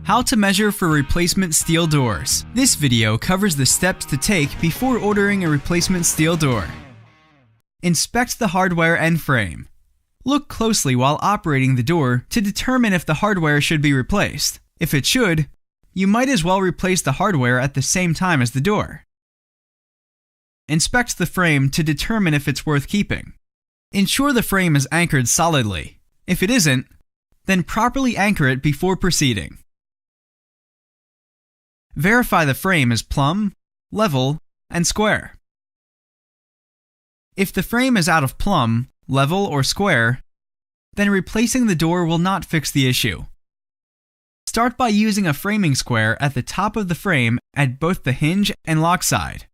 How to measure for replacement steel doors. This video covers the steps to take before ordering a replacement steel door. Inspect the hardware and frame. Look closely while operating the door to determine if the hardware should be replaced. If it should, you might as well replace the hardware at the same time as the door. Inspect the frame to determine if it's worth keeping. Ensure the frame is anchored solidly. If it isn't, then properly anchor it before proceeding. Verify the frame is plumb, level, and square. If the frame is out of plumb, level, or square, then replacing the door will not fix the issue. Start by using a framing square at the top of the frame at both the hinge and lock side.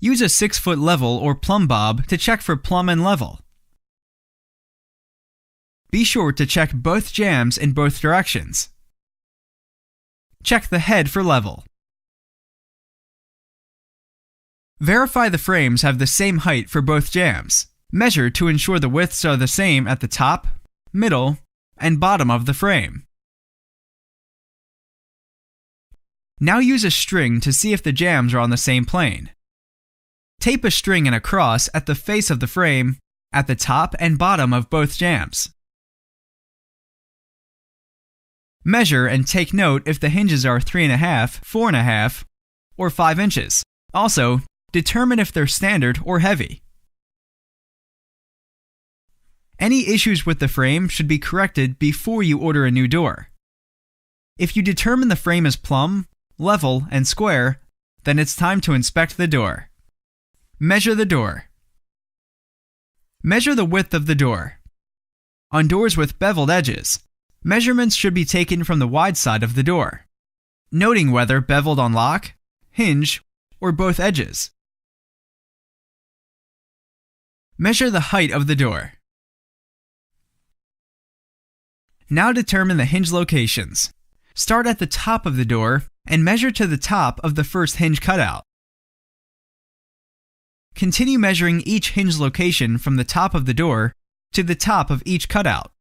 Use a 6-foot level or plumb bob to check for plumb and level. Be sure to check both jambs in both directions. Check the head for level. Verify the frames have the same height for both jambs. Measure to ensure the widths are the same at the top, middle, and bottom of the frame. Now use a string to see if the jambs are on the same plane. Tape a string and a cross at the face of the frame, at the top and bottom of both jambs. Measure and take note if the hinges are 3.5, 4.5, or 5 inches. Also, determine if they're standard or heavy. Any issues with the frame should be corrected before you order a new door. If you determine the frame is plumb, level, and square, then it's time to inspect the door. Measure the door. Measure the width of the door. On doors with beveled edges, measurements should be taken from the wide side of the door, noting whether beveled on lock, hinge, or both edges. Measure the height of the door. Now determine the hinge locations. Start at the top of the door and measure to the top of the first hinge cutout. Continue measuring each hinge location from the top of the door to the top of each cutout.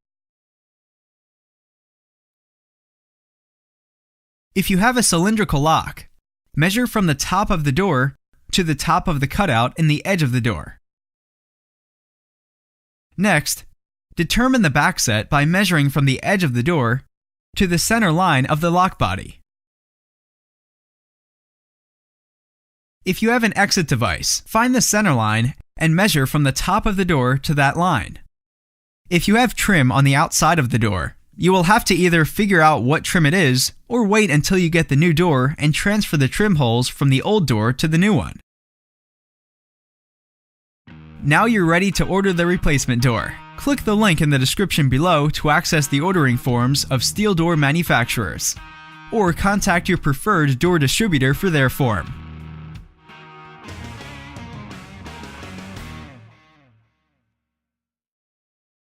If you have a cylindrical lock, measure from the top of the door to the top of the cutout in the edge of the door. Next, determine the backset by measuring from the edge of the door to the center line of the lock body. If you have an exit device, find the center line and measure from the top of the door to that line. If you have trim on the outside of the door, you will have to either figure out what trim it is or wait until you get the new door and transfer the trim holes from the old door to the new one. Now you're ready to order the replacement door. Click the link in the description below to access the ordering forms of steel door manufacturers, or contact your preferred door distributor for their form.